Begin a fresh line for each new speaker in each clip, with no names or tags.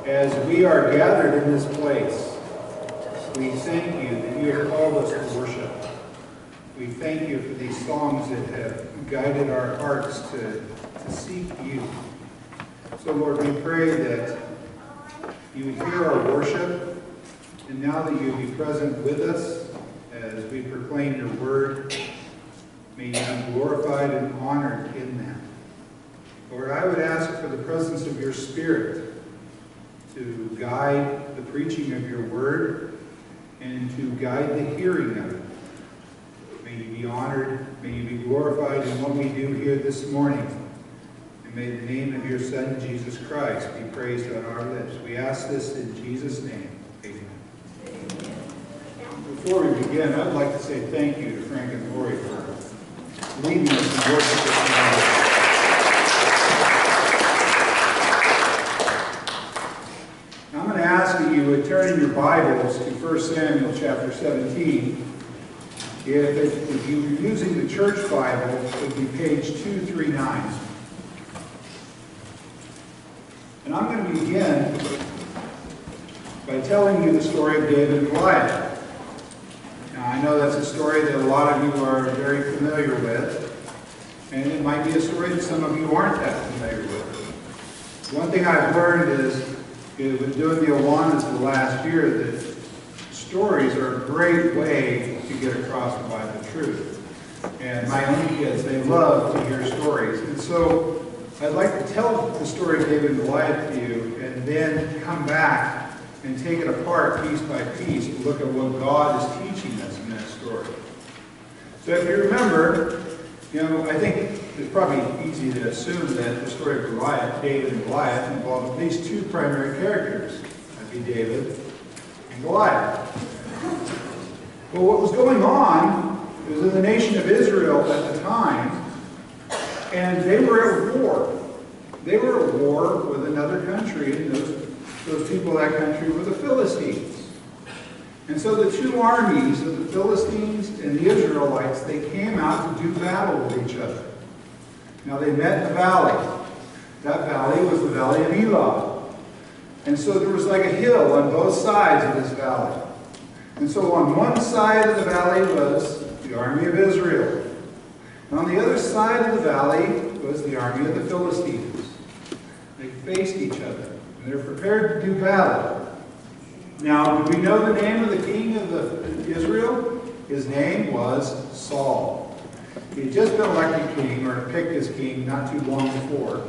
As we are gathered in this place, we thank you that you have called us to worship. We thank you for these songs that have guided our hearts to seek you. So Lord, we pray that you would hear our worship, and now that you be present with us as we proclaim your word, may you be glorified and honored in that. Lord, I would ask for the presence of your Spirit to guide the preaching of your word and to guide the hearing of it. May you be honored, may you be glorified in what we do here this morning. And may the name of your Son, Jesus Christ, be praised on our lips. We ask this in Jesus' name. Amen. Before we begin, I'd like to say thank you to Frank and Lori for leading us in worship this morning. I'm going to ask that you would turn in your Bibles to 1 Samuel chapter 17. If you're using the church Bible, it would be page 239. And I'm going to begin by telling you the story of David and Goliath. Now, I know that's a story that a lot of you are very familiar with, and it might be a story that some of you aren't that familiar with. One thing I've learned is, with doing the Awanas the last year, that stories are a great way to get across the Bible truth. And my own kids, they love to hear stories. And so I'd like to tell the story of David and Goliath to you, and then come back and take it apart piece by piece to look at what God is teaching us in that story. So if you remember, I think it's probably easy to assume that the story of Goliath, David and Goliath, involved at least two primary characters. That'd be David and Goliath. Well, what was going on was in the nation of Israel at the time, and they were at war. They were at war with another country, and those people of that country were the Philistines. And so the two armies of the Philistines and the Israelites, they came out to do battle with each other. Now they met in a valley. That valley was the valley of Elah. And so there was like a hill on both sides of this valley. And so on one side of the valley was the army of Israel. And on the other side of the valley was the army of the Philistines. They faced each other, and they're prepared to do battle. Now, do we know the name of the king of Israel? His name was Saul. He had just been elected king, or picked as king, not too long before.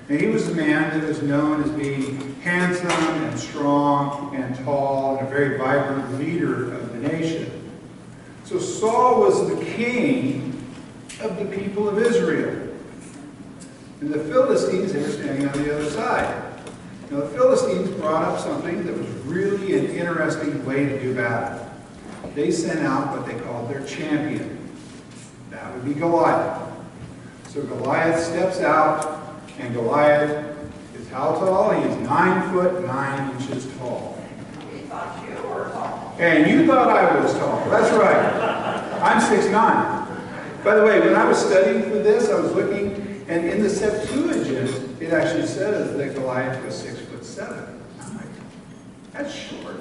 And he was a man that was known as being handsome and strong and tall and a very vibrant leader of the nation. So Saul was the king of the people of Israel. And the Philistines, they were standing on the other side. Now the Philistines brought up something that was really an interesting way to do battle. They sent out what they called their champion. That would be Goliath. So Goliath steps out, and Goliath is how tall? He is 9 foot 9 inches tall.
He thought you were tall.
And you thought I was tall. That's right. I'm 6'9". By the way, when I was studying for this, I was looking, and in the Septuagint, it actually says that Goliath was 6'7". I'm like, that's short.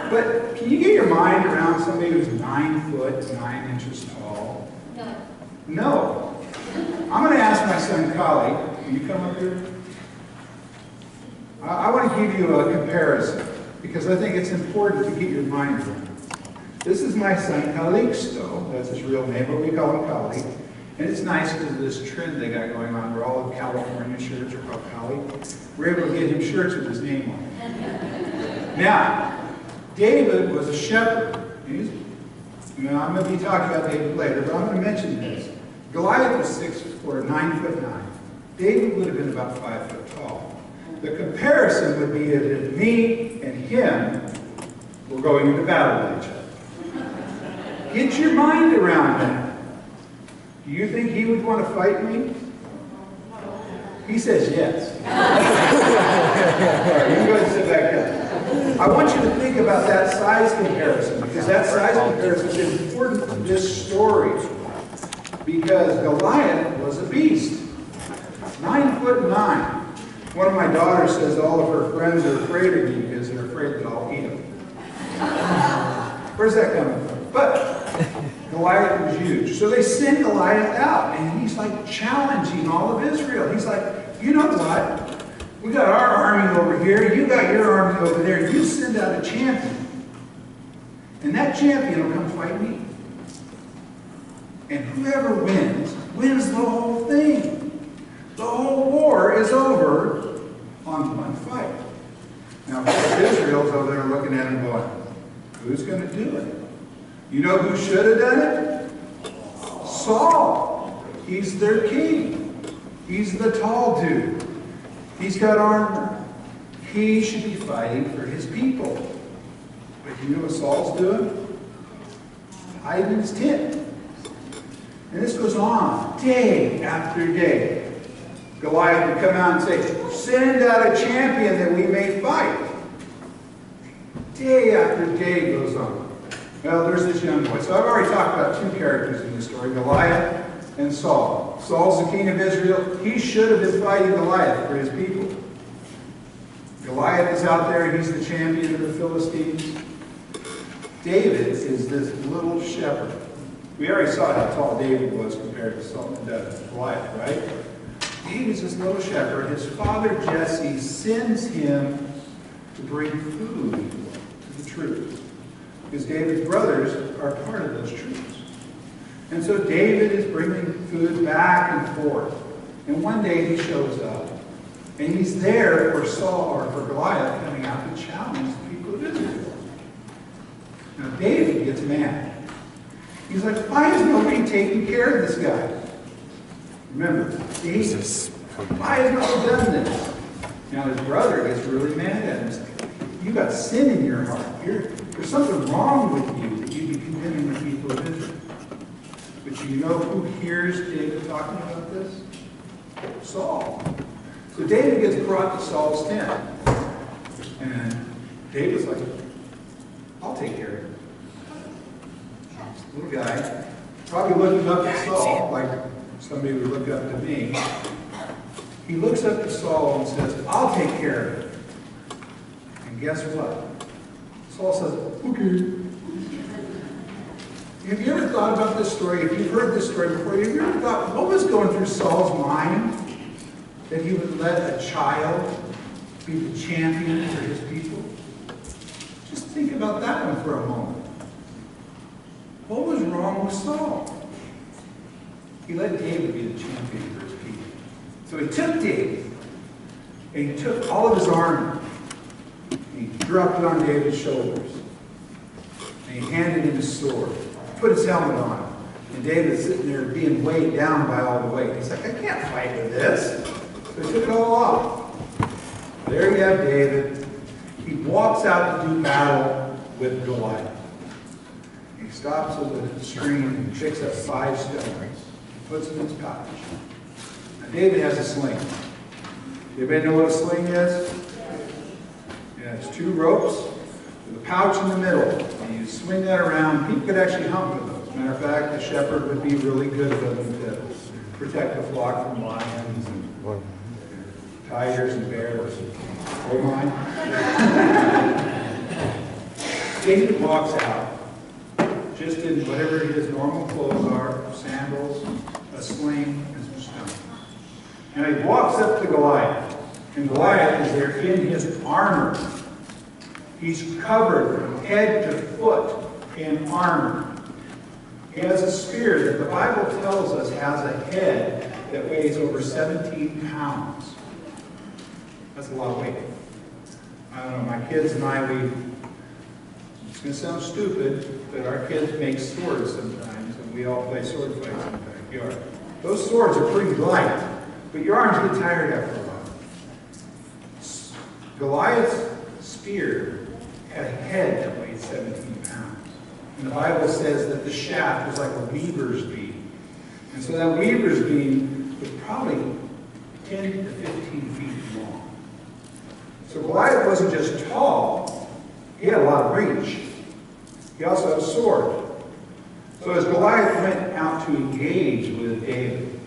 But can you get your mind around somebody who's 9 foot 9 inches tall? No. I'm going to ask my son, Kali, can you come up here? I want to give you a comparison, because I think it's important to get your mind around. This is my son, Calixto. That's his real name, but we call him Kali. And it's nice because of this trend they got going on where all of California shirts are called Kali. We're able to get him shirts with his name on it. Now, David was a shepherd. I'm going to be talking about David later, but I'm going to mention this. Goliath was 9 foot 9. David would have been about 5 foot tall. The comparison would be that me and him were going into battle with each other. Get your mind around that. Do you think he would want to fight me? He says yes. All right, you can go ahead and sit back down. I want you to think about that size comparison, because that size comparison is important to this story. Because Goliath was a beast. 9 foot 9. One of my daughters says all of her friends are afraid of me because they're afraid that I'll eat them. Where's that coming from? But Goliath was huge. So they send Goliath out, and he's like challenging all of Israel. He's like, you know what? We got our army over here. You got your army over there. You send out a champion. And that champion will come fight me. And whoever wins, wins the whole thing. The whole war is over on one fight. Now, Israel's over there looking at him going, who's going to do it? You know who should have done it? Saul. He's their king. He's the tall dude. He's got armor. He should be fighting for his people. But you know what Saul's doing? Hiding in his tent. And this goes on day after day. Goliath would come out and say, send out a champion that we may fight. Day after day goes on. Well, there's this young boy. So I've already talked about two characters in this story, Goliath and Saul. Saul's the king of Israel. He should have been fighting Goliath for his people. Goliath is out there. He's the champion of the Philistines. David is this little shepherd. We already saw how tall David was compared to Goliath, right? David's this little shepherd. His father Jesse sends him to bring food to the troops, because David's brothers are part of those troops. And so David is bringing food back and forth. And one day he shows up, and he's there for Saul or for Goliath coming out to challenge the people of Israel. Now David gets mad. He's like, why is nobody taking care of this guy? Remember, David. Why has nobody done this? Now his brother gets really mad at him. He's like, you got sin in your heart. There's something wrong with you that you be condemning the people of Israel. But you know who hears David talking about this? Saul. So David gets brought to Saul's tent. And David's like, I'll take care of it. Little guy, probably looking up at Saul like somebody would look up to me. He looks up to Saul and says, I'll take care of it. And guess what? Saul says, okay. Have you ever thought about this story? If you've heard this story before, have you ever thought, what was going through Saul's mind that he would let a child be the champion for his people? Just think about that one for a moment. What was wrong with Saul? He let David be the champion for his people. So he took David, and he took all of his armor, and he dropped it on David's shoulders, and he handed him his sword, put his helmet on, and David's sitting there being weighed down by all the weight. He's like, I can't fight with this. So he took it all off. There you have David. He walks out to do battle with Goliath. He stops at the stream and picks up 5 stones, puts them in his pouch. Now David has a sling. Anybody know what a sling is? Yeah, it's 2 ropes with a pouch in the middle. And you swing that around. People could actually hunt with those. As a matter of fact, the shepherd would be really good at them to protect the flock from lions and tigers and bears. Oh my. David walks out, just in whatever his normal clothes are, sandals, a sling, and some stones. And he walks up to Goliath. And Goliath is there in his armor. He's covered from head to foot in armor. He has a spear that the Bible tells us has a head that weighs over 17 pounds. That's a lot of weight. I don't know, my kids and I, it's going to sound stupid, but our kids make swords sometimes, and we all play sword fights in the backyard. Those swords are pretty light, but your arms get tired after a while. Goliath's spear had a head that weighed 17 pounds. And the Bible says that the shaft was like a weaver's beam. And so that weaver's beam was probably 10 to 15 feet long. So Goliath wasn't just tall, he had a lot of reach. He also had a sword. So as Goliath went out to engage with David,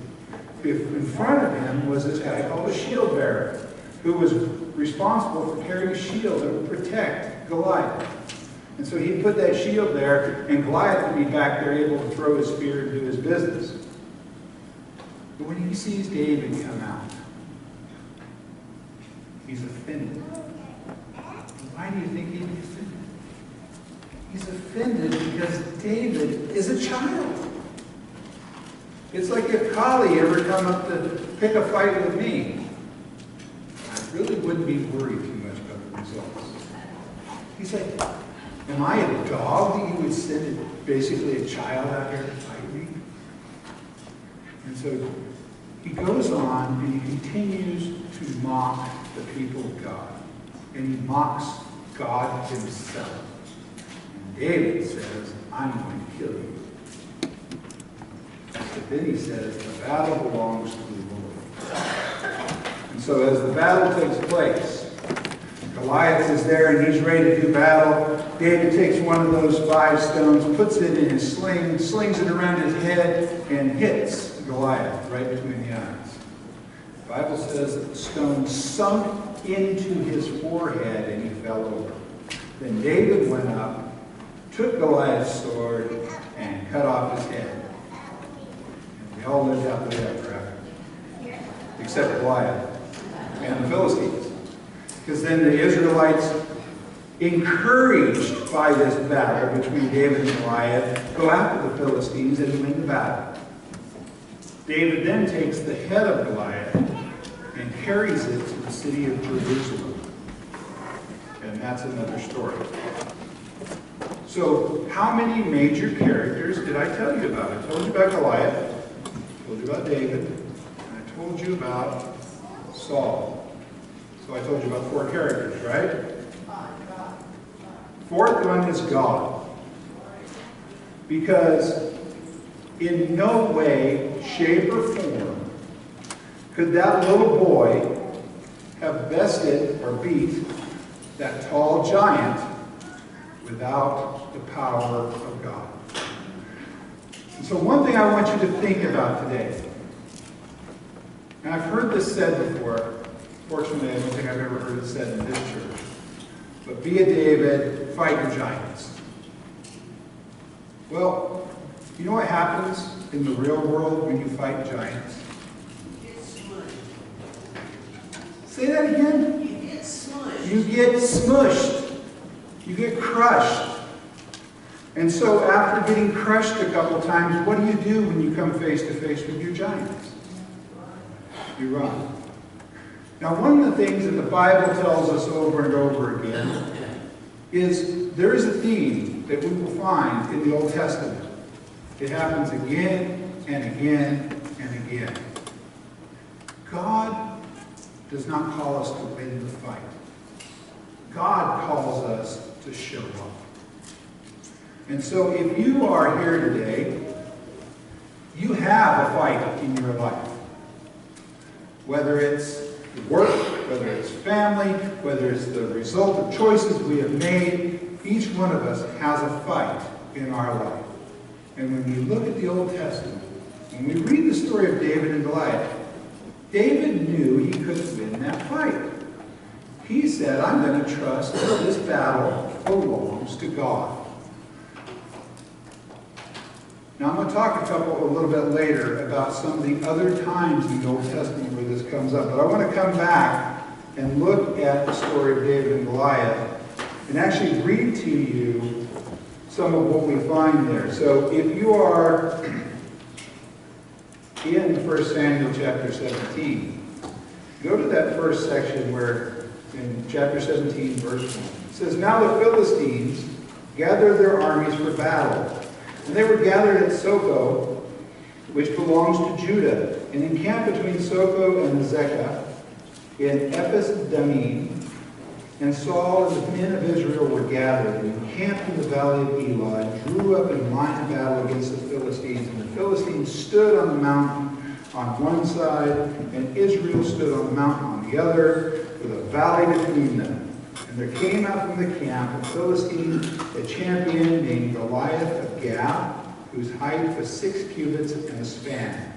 in front of him was this guy called a shield bearer. who was responsible for carrying a shield that would protect Goliath. And so he put that shield there, and Goliath would be back there able to throw his spear and do his business. But when he sees David come out, he's offended. Why do you think he'd be offended? He's offended because David is a child. It's like if Kali ever come up to pick a fight with me, I really wouldn't be worried too much about the results. He's like, am I a dog that you would send basically a child out here to fight me? And so he goes on and he continues to mock the people of God. And he mocks God himself. And David says, I'm going to kill you. But then he says, the battle belongs to the Lord. And so as the battle takes place, Goliath is there and he's ready to do battle. David takes one of those 5 stones, puts it in his sling, slings it around his head, and hits Goliath right between the eyes. The Bible says that the stone sunk into his forehead and he fell over. Then David went up, took Goliath's sword, and cut off his head. They all lived happily ever after, except Goliath and the Philistines. Because then the Israelites, encouraged by this battle between David and Goliath, go after the Philistines and win the battle. David then takes the head of Goliath and carries it to the city of Jerusalem. And that's another story. So, how many major characters did I tell you about? I told you about Goliath. I told you about David, and I told you about Saul. So I told you about 4 characters, right? 4th one is God. Because in no way, shape, or form could that little boy have bested or beat that tall giant without the power of God. And so one thing I want you to think about today, and I've heard this said before, fortunately I don't think I've ever heard it said in this church, but be a David, fight your giants. Well, you know what happens in the real world when you fight giants?
You get smushed.
Say that again?
You get smushed.
You get smushed. You get crushed. And so after getting crushed a couple times, what do when you come face to face with your giants? You run. Now, one of the things that the Bible tells us over and over again is there is a theme that we will find in the Old Testament. It happens again and again and again. God does not call us to win the fight. God calls us to show up. And so if you are here today, you have a fight in your life. Whether it's work, whether it's family, whether it's the result of choices we have made, each one of us has a fight in our life. And when we look at the Old Testament, when we read the story of David and Goliath, David knew he couldn't win that fight. He said, I'm going to trust that this battle belongs to God. Now I'm going to talk a little bit later about some of the other times in the Old Testament where this comes up. But I want to come back and look at the story of David and Goliath and actually read to you some of what we find there. So if you are in 1 Samuel chapter 17, go to that first section where in chapter 17, verse 1. It says, Now the Philistines gathered their armies for battle. And they were gathered at Soko, which belongs to Judah, and encamped between Soko and Azekah in Ephes-Dammim. And Saul and the men of Israel were gathered and encamped in the valley of Elah, and drew up in line of battle against the Philistines. And the Philistines stood on the mountain on one side, and Israel stood on the mountain on the other, with a valley between them. And there came out from the camp a Philistine, a champion named Goliath of Gath, whose height was 6 cubits and a span.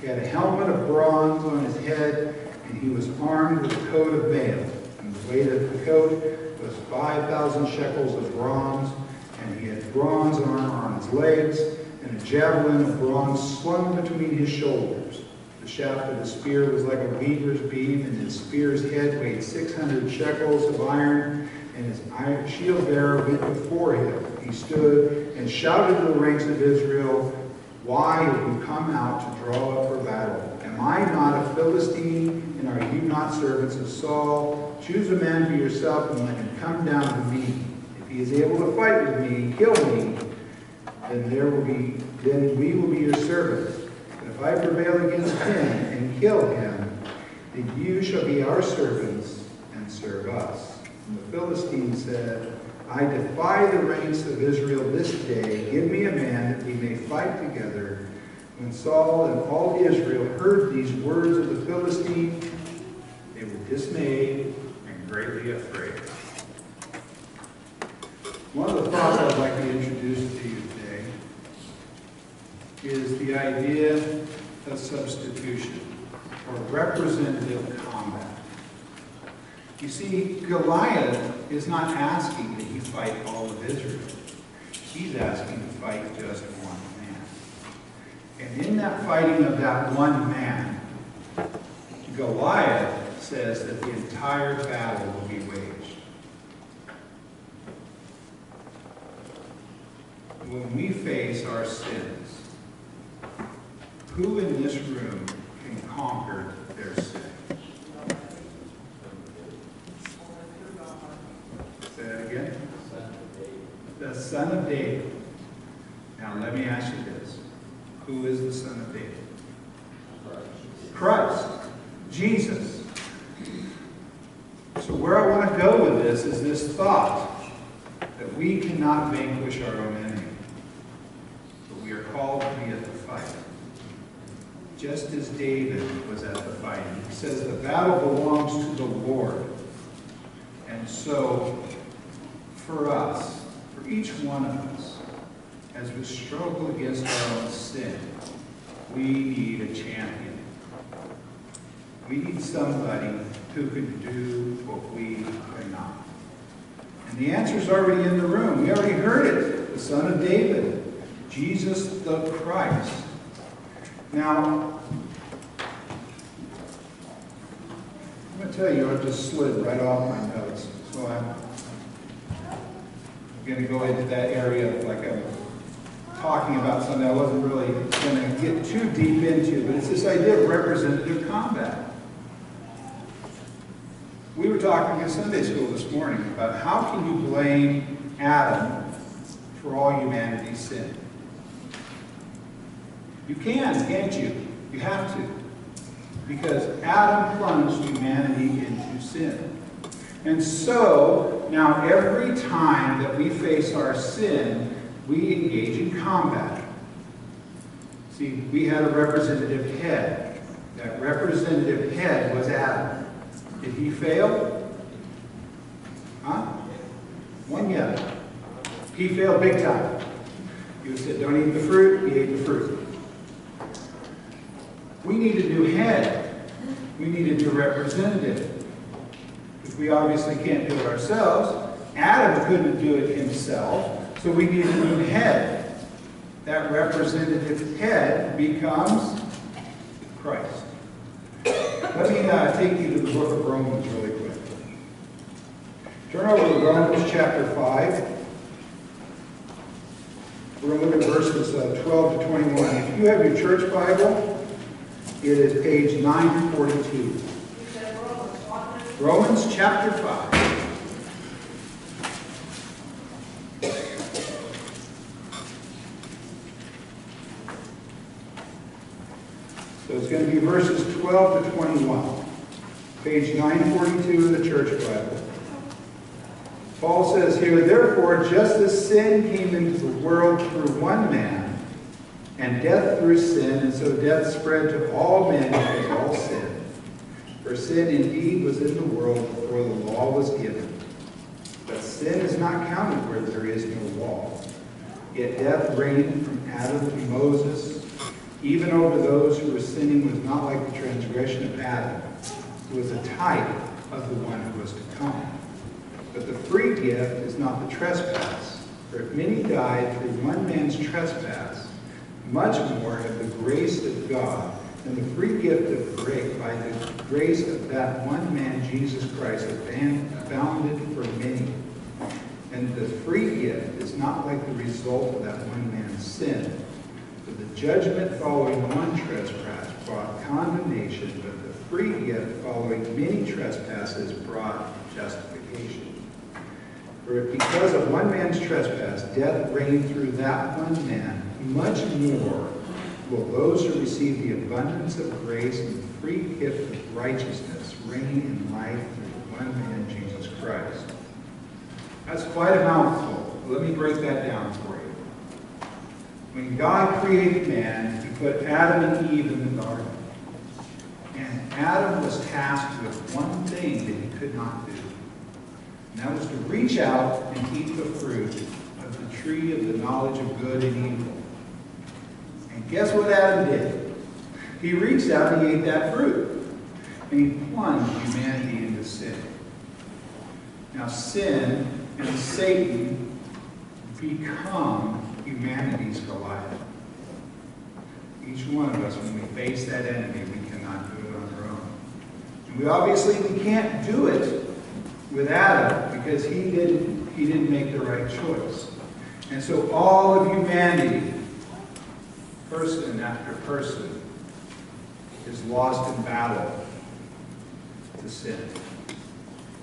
He had a helmet of bronze on his head, and he was armed with a coat of mail. And the weight of the coat was 5,000 shekels of bronze, and he had bronze armor on his legs, and a javelin of bronze slung between his shoulders. The shaft of the spear was like a weaver's beam, and his spear's head weighed 600 shekels of iron, and his iron shield bearer went before him. He stood and shouted to the ranks of Israel, "Why have you come out to draw up for battle? Am I not a Philistine, and are you not servants of Saul? Choose a man for yourself and let him come down to me. If he is able to fight with me, kill me, then we will be your servants. But if I prevail against him and kill him, then you shall be our servants and serve us." And the Philistine said, "I defy the ranks of Israel this day. Give me a man that we may fight together." When Saul and all Israel heard these words of the Philistine, they were dismayed and greatly afraid. One of the thoughts I'd like to introduce to you today is the idea of substitution or representative combat. You see, Goliath is not asking that he fight all of Israel. He's asking to fight just one man. And in that fighting of that one man, Goliath says that the entire battle will be waged. When we face our sins, who in this room can conquer their sin? Say that again. The Son of David. Now let me ask you this. Who is the Son of David? Christ. Jesus. So where I want to go with this is this thought that we cannot vanquish our own enemy. But we are called to be at the fight. Just as David was at the fight. He says the battle belongs to the Lord. And so, for us, for each one of us, as we struggle against our own sin, we need a champion. We need somebody who can do what we cannot. And the answer is already in the room. We already heard it. The Son of David, Jesus the Christ. Now, I'm going to tell you, I just slid right off my notes. So I'm going to go into that area like I'm talking about something I wasn't really going to get too deep into, but it's this idea of representative combat. We were talking in Sunday school this morning about how can you blame Adam for all humanity's sin? You can, can't you? You have to. Because Adam plunged humanity into sin. And so, now every time that we face our sin, we engage in combat. See, we had a representative head. That representative head was Adam. Did he fail? Huh? One yes. He failed big time. He said, don't eat the fruit. He ate the fruit. We need a new head. We need a new representative. Because we obviously can't do it ourselves. Adam couldn't do it himself. So we need a new head. That representative head becomes Christ. Let me take you to the book of Romans really quick. Turn over to Romans chapter 5. We're going to look at verses 12 to 21. If you have your church Bible, it is page 942. Romans chapter 5. So it's going to be verses 12 to 21. Page 942 of the church Bible. Paul says here, therefore, just as sin came into the world through one man, and death through sin, and so death spread to all men because all sinned. For sin indeed was in the world before the law was given. But sin is not counted where there is no law. Yet death reigned from Adam to Moses, even over those who were sinning was not like the transgression of Adam. was a type of the one who was to come. But the free gift is not the trespass. For if many died through one man's trespass, much more have the grace of God and the free gift of grace by the grace of that one man, Jesus Christ, abounded for many. And the free gift is not like the result of that one man's sin. For the judgment following one trespass brought condemnation, but the free gift following many trespasses brought justification. For because of one man's trespass, death reigned through that one man, much more will those who receive the abundance of grace and the free gift of righteousness reign in life through one man, Jesus Christ. That's quite a mouthful. Let me break that down for you. When God created man, he put Adam and Eve in the garden. And Adam was tasked with one thing that he could not do. And that was to reach out and eat the fruit of the tree of the knowledge of good and evil. And guess what Adam did? He reached out and he ate that fruit. And he plunged humanity into sin. Now sin and Satan become humanity's Goliath. Each one of us, when we face that enemy, we cannot do it on our own. And we can't do it with Adam because he didn't make the right choice. And so all of humanity, person after person, is lost in battle to sin.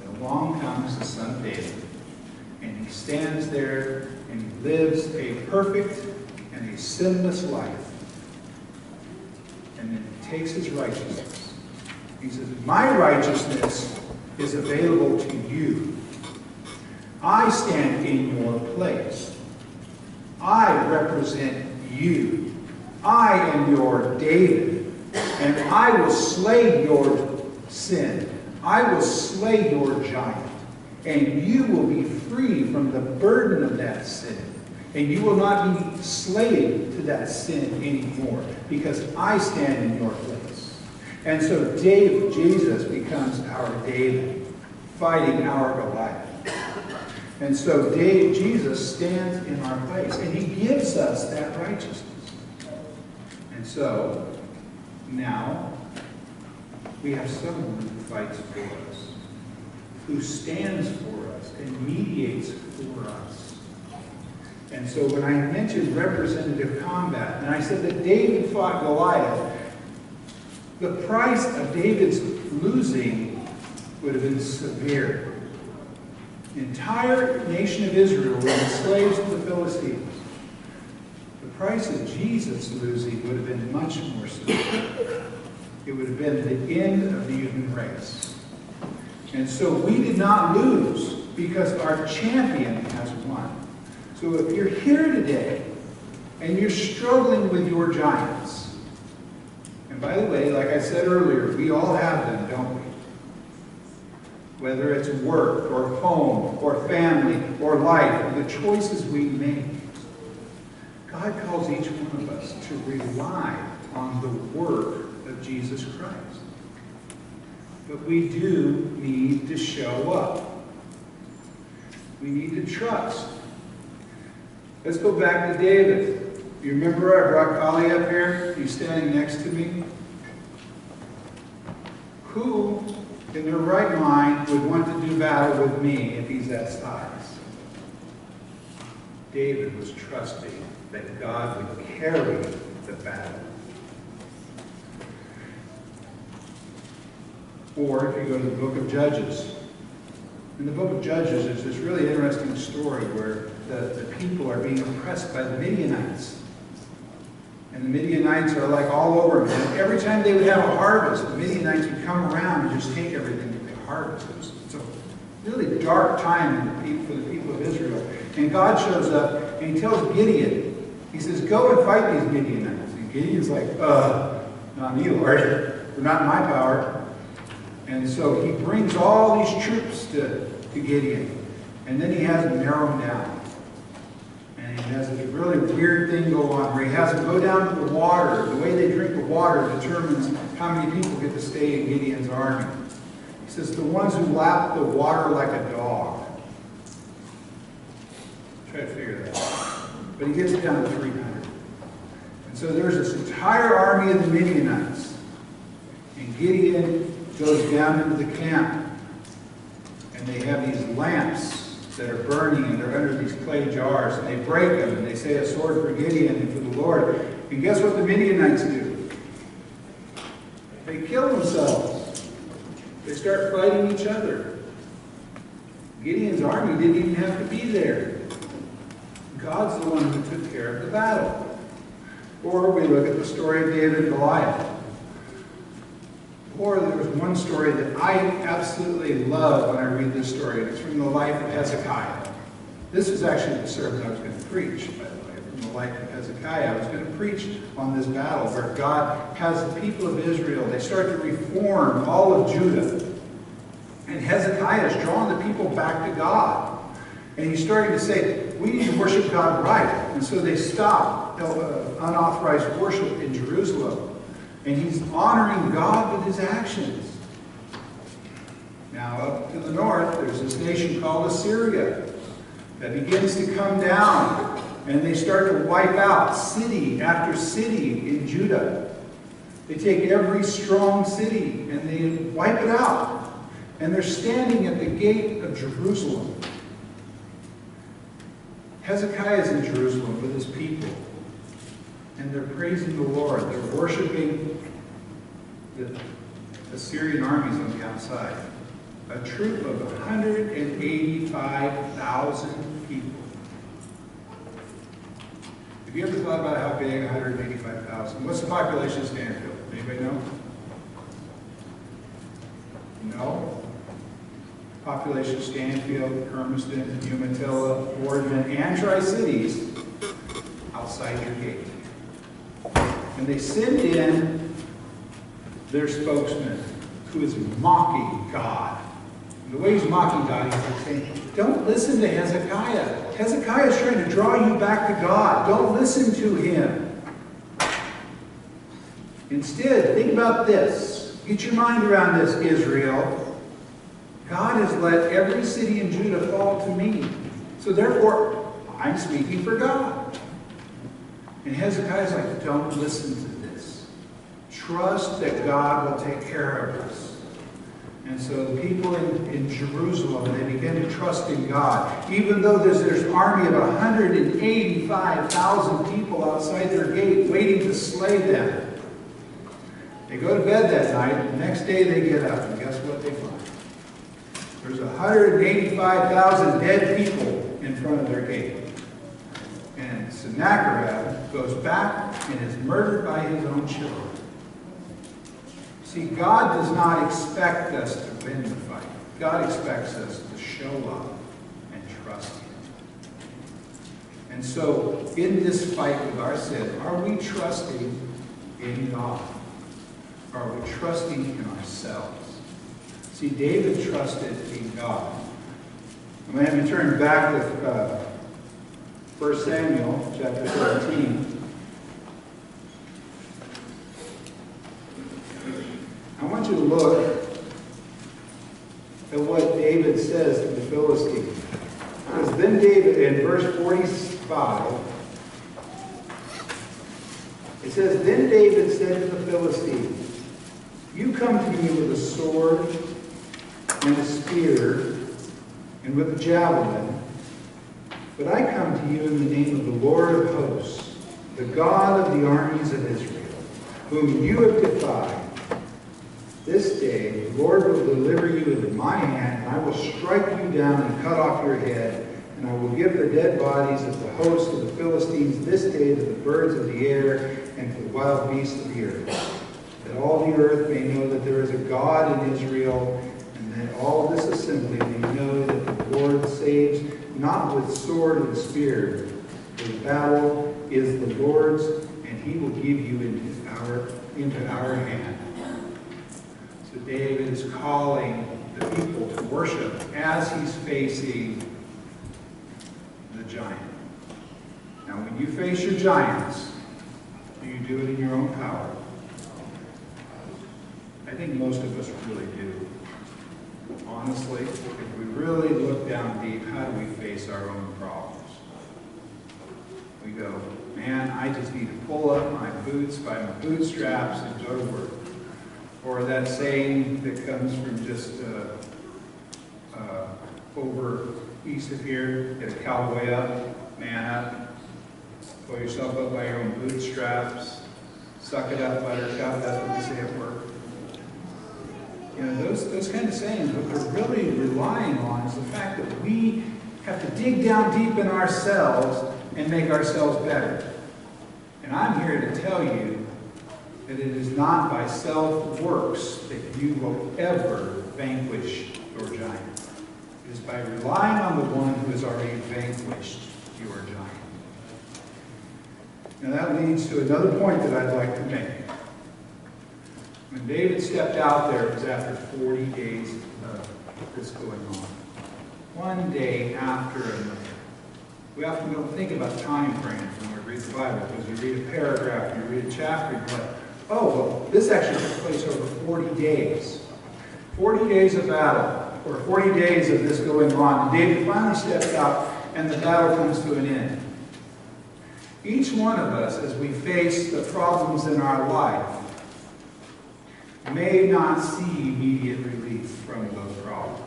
And along comes the Son of David, and he stands there and he lives a perfect and a sinless life. And then he takes his righteousness. He says, my righteousness is available to you. I stand in your place. I represent you. I am your David, and I will slay your sin. I will slay your giant, and you will be free from the burden of that sin. And you will not be slave to that sin anymore, because I stand in your place. And so Jesus becomes our David, fighting our Goliath. And so Jesus stands in our place, and he gives us that righteousness. And so now we have someone who fights for us, who stands for us and mediates for us. And so when I mentioned representative combat, and I said that David fought Goliath, the price of David's losing would have been severe. The entire nation of Israel were enslaved to the Philistines. The price of Jesus losing would have been much more severe. It would have been the end of the human race. And so we did not lose because our champion has won. So if you're here today and you're struggling with your giants, and by the way, like I said earlier, we all have them, don't we? Whether it's work or home or family or life or the choices we make, God calls each one of us to rely on the work of Jesus Christ. But we do need to show up. We need to trust. Let's go back to David. You remember I brought Kali up here? He's standing next to me. Who in their right mind would want to do battle with me if he's that size? David was trusting that God would carry the battle. Or if you go to the book of Judges. In the book of Judges, there's this really interesting story where the people are being oppressed by the Midianites. And the Midianites are like all over them. And every time they would have a harvest, the Midianites would come around and just take everything that they harvested. It's a really dark time for the people of Israel. And God shows up and he tells Gideon, he says, go and fight these Midianites. And Gideon's like, not me, Lord. They're not in my power. And so he brings all these troops to Gideon. And then he has them narrow them down. And he has this really weird thing go on where he has them go down to the water. The way they drink the water determines how many people get to stay in Gideon's army. He says, the ones who lap the water like a dog. Try to figure that out. But he gets it down to 300. And so there's this entire army of the Midianites. And Gideon goes down into the camp. And they have these lamps that are burning, and they're under these clay jars. And they break them, and they say, a sword for Gideon and for the Lord. And guess what the Midianites do? They kill themselves. They start fighting each other. Gideon's army didn't even have to be there. God's the one who took care of the battle. Or we look at the story of David and Goliath. Or there was one story that I absolutely love when I read this story. It's from the life of Hezekiah. This is actually the sermon I was going to preach, by the way, from the life of Hezekiah. I was going to preach on this battle where God has the people of Israel. They start to reform all of Judah. And Hezekiah is drawing the people back to God. And he's starting to say, we need to worship God right. And so they stop unauthorized worship in Jerusalem. And he's honoring God with his actions. Now, up to the north, there's this nation called Assyria that begins to come down. And they start to wipe out city after city in Judah. They take every strong city and they wipe it out. And they're standing at the gate of Jerusalem. Hezekiah is in Jerusalem with his people. And they're praising the Lord. They're worshiping the Assyrian armies on the outside. A troop of 185,000 people. Have you ever thought about how big 185,000? What's the population of Stanfield? Anybody know? No? Population of Stanfield, Hermiston, Umatilla, Boardman, and Tri-Cities outside your gate. And they send in their spokesman, who is mocking God. And the way he's mocking God, he's like saying, don't listen to Hezekiah. Hezekiah is trying to draw you back to God. Don't listen to him. Instead, think about this. Get your mind around this, Israel. God has let every city in Judah fall to me. So therefore, I'm speaking for God. And Hezekiah's like, don't listen to this. Trust that God will take care of us. And so the people in Jerusalem, they begin to trust in God. Even though there's an army of 185,000 people outside their gate waiting to slay them. They go to bed that night, and the next day they get up, and guess what they find? There's 185,000 dead people in front of their gate. And Sennacherib goes back and is murdered by his own children. See, God does not expect us to win the fight. God expects us to show up and trust him. And so, in this fight with our sin, are we trusting in God? Or are we trusting in ourselves? See, David trusted in God. I'm going to have you turn back to 1 Samuel chapter 17. I want you to look at what David says to the Philistines. Because then David, in verse 45, it says, then David said to the Philistines, you come to me with a sword and a spear and with a javelin, but I come to you in the name of the Lord of hosts, the God of the armies of Israel, whom you have defied. This day the Lord will deliver you into my hand, and I will strike you down and cut off your head, and I will give the dead bodies of the host of the Philistines this day to the birds of the air and to the wild beasts of the earth, that all the earth may know that there is a God in Israel, and that all this assembly may know that the Lord saves not with sword and spear, for the battle is the Lord's, and he will give you into our hand. So David is calling the people to worship as he's facing the giant. Now, when you face your giants, do you do it in your own power? I think most of us really do. honestly, if we really look down deep, how do we face our own problems? We go, man, I just need to pull up my boots by my bootstraps and go to work. Or that saying that comes from just over east of here, get a cowboy up, man up, pull yourself up by your own bootstraps, suck it up, buttercup, that's what we say at work. You know, those kind of sayings, what they're really relying on is the fact that we have to dig down deep in ourselves and make ourselves better. And I'm here to tell you that it is not by self-works that you will ever vanquish your giant. It is by relying on the one who has already vanquished your giant. Now that leads to another point that I'd like to make. When David stepped out there, it was after 40 days of this going on. One day after another. We often don't think about time frames when we read the Bible, because you read a paragraph, you read a chapter, you're like, oh, well, this actually took place over 40 days. 40 days of battle, or 40 days of this going on. And David finally steps out, and the battle comes to an end. Each one of us, as we face the problems in our life, may not see immediate relief from those problems.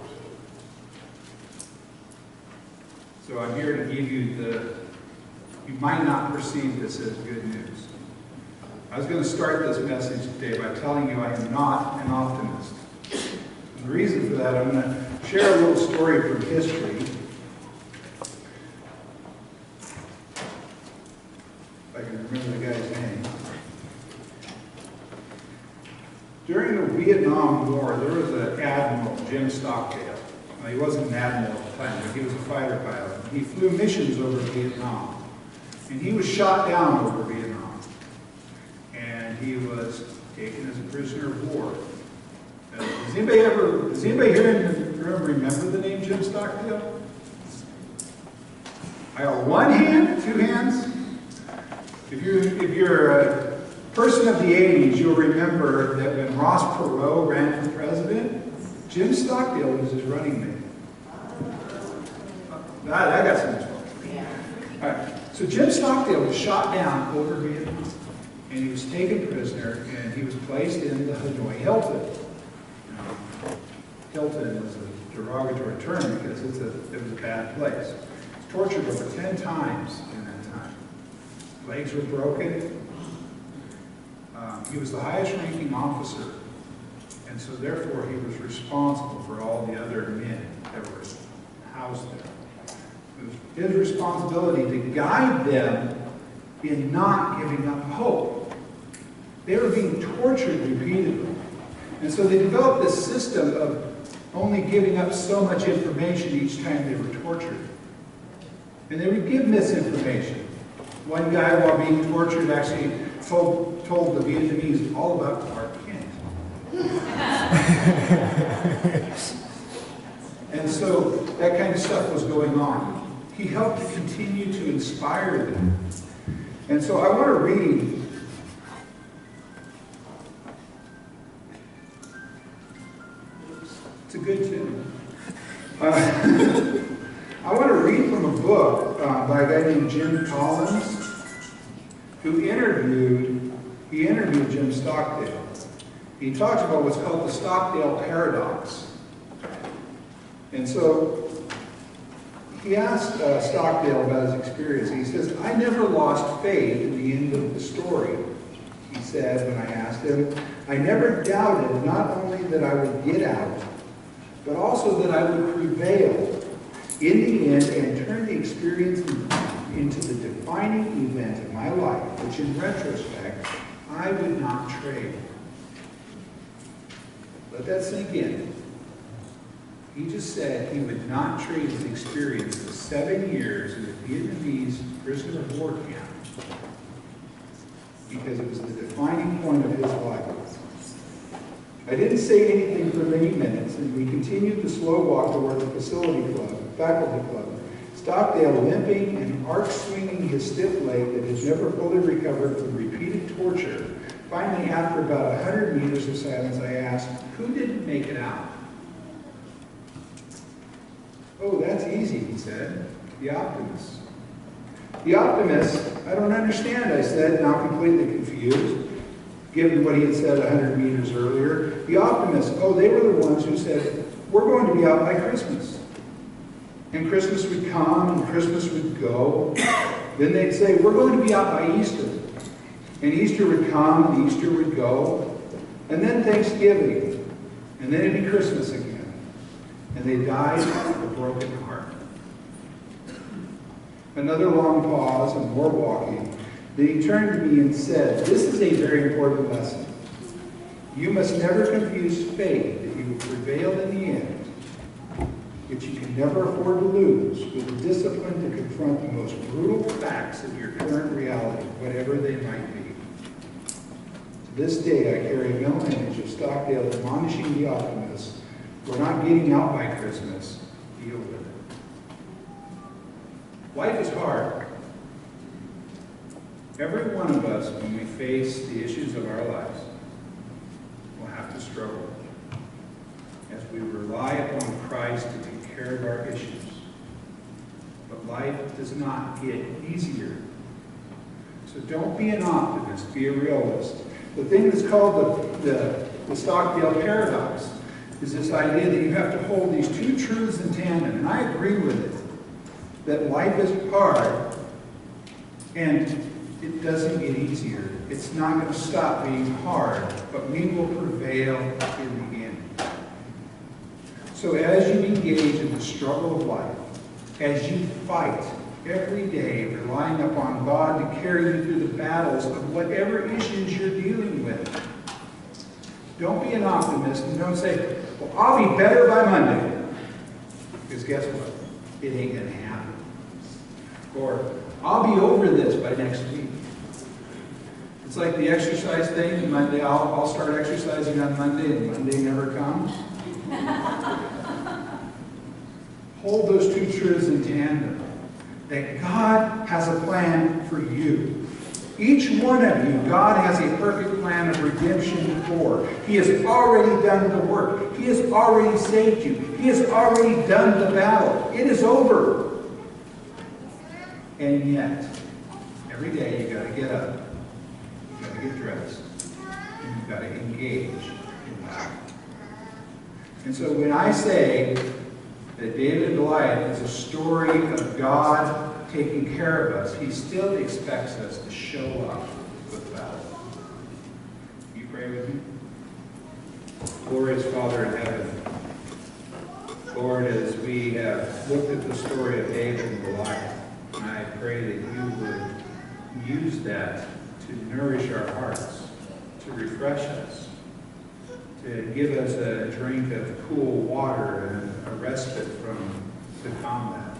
So I'm here to give you you might not perceive this as good news. I was going to start this message today by telling you I am not an optimist. And the reason for that, I'm going to share a little story from history. If I can remember the guy's name. During the Vietnam War, there was an admiral, Jim Stockdale. Well, he wasn't an admiral at the time, but he was a fighter pilot. He flew missions over Vietnam. And he was shot down over Vietnam. And he was taken as a prisoner of war. Does anybody here in the room remember the name Jim Stockdale? I got one hand, two hands. If you're a person of the 80s, you'll remember that when Ross Perot ran for president, Jim Stockdale was his running mate. I got some as well. All right. So Jim Stockdale was shot down over Vietnam, and he was taken prisoner, and he was placed in the Hanoi Hilton. Hilton is a derogatory term because it was a bad place. He was tortured over 10 times in that time. Legs were broken. He was the highest ranking officer, and so therefore he was responsible for all the other men that were housed there. It was his responsibility to guide them in not giving up hope. They were being tortured repeatedly. And so they developed this system of only giving up so much information each time they were tortured. And they would give misinformation. One guy, while being tortured, actually told the Vietnamese all about Clark Kent. And so that kind of stuff was going on. He helped to continue to inspire them. And so I want to read it's a good tune. I want to read from a book by a guy named Jim Collins, who interviewed Jim Stockdale. He talks about what's called the Stockdale paradox. And so he asked Stockdale about his experience. He says, I never lost faith in the end of the story. He said when I asked him, I never doubted not only that I would get out, but also that I would prevail in the end and turn the experience into the defining event of my life, which in retrospect, I would not trade. Let that sink in. He just said he would not trade his experience of 7 years in a Vietnamese prisoner of war camp because it was the defining point of his life. I didn't say anything for many minutes, and we continued the slow walk toward the faculty club, Stockdale limping and arc-swinging his stiff leg that had never fully recovered from repeated torture. Finally, after about 100 meters of silence, I asked, who didn't make it out? Oh, that's easy, he said. The optimist. The optimist, I don't understand, I said, now completely confused, given what he had said 100 meters earlier. The optimists, oh, they were the ones who said, we're going to be out by Christmas. And Christmas would come, and Christmas would go. Then they'd say, we're going to be out by Easter. And Easter would come, and Easter would go. And then Thanksgiving. And then it'd be Christmas again. And they died with a broken heart. Another long pause and more walking. Then he turned to me and said, this is a very important lesson. You must never confuse faith that you will prevail in the end, which you can never afford to lose, with the discipline to confront the most brutal facts of your current reality, whatever they might be. To this day, I carry a mental image of Stockdale admonishing the optimists, we're not getting out by Christmas, deal with it. Life is hard. Every one of us, when we face the issues of our lives, will have to struggle as we rely upon Christ to take care of our issues. But life does not get easier. So don't be an optimist, be a realist. The thing that's called the Stockdale paradox is this idea that you have to hold these two truths in tandem. And I agree with it, that life is hard and it doesn't get easier. It's not going to stop being hard, but we will prevail in the end. So as you engage in the struggle of life, as you fight every day, relying upon God to carry you through the battles of whatever issues you're dealing with, don't be an optimist and don't say, well, I'll be better by Monday. Because guess what? It ain't going to happen. Or, I'll be over this by next week. It's like the exercise thing. Monday, I'll start exercising on Monday, and Monday never comes. Hold those two truths in tandem. That God has a plan for you. Each one of you, God has a perfect plan of redemption for. He has already done the work. He has already saved you. He has already done the battle. It is over. And yet, every day you've got to get up. You've got to get dressed. And you've got to engage in battle. And so when I say that David and Goliath is a story of God taking care of us, he still expects us to show up with battle. Will you pray with me? Glorious Father in heaven, Lord, as we have looked at the story of David and Goliath, I pray that you would use that to nourish our hearts, to refresh us, to give us a drink of cool water and a respite from the combat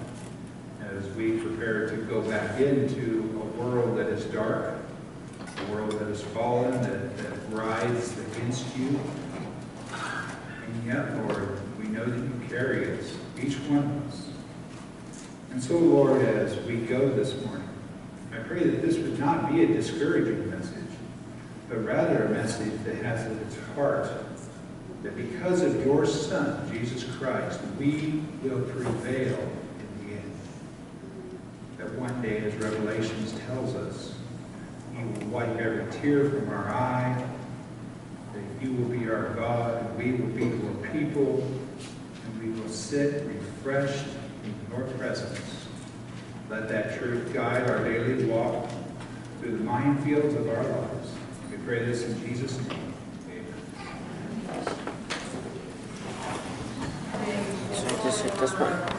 as we prepare to go back into a world that is dark, a world that is fallen, that rides against you. And yet, Lord, we know that you carry us, each one of us. And so, Lord, as we go this morning, I pray that this would not be a discouraging message, but rather a message that has at its heart that because of your Son, Jesus Christ, we will prevail in the end. That one day, as Revelations tells us, you will wipe every tear from our eye, that you will be our God, and we will be your people, and we will sit refreshed in your presence. Let that truth guide our daily walk through the minefields of our lives. We pray this in Jesus' name. Amen.
So just hit this one.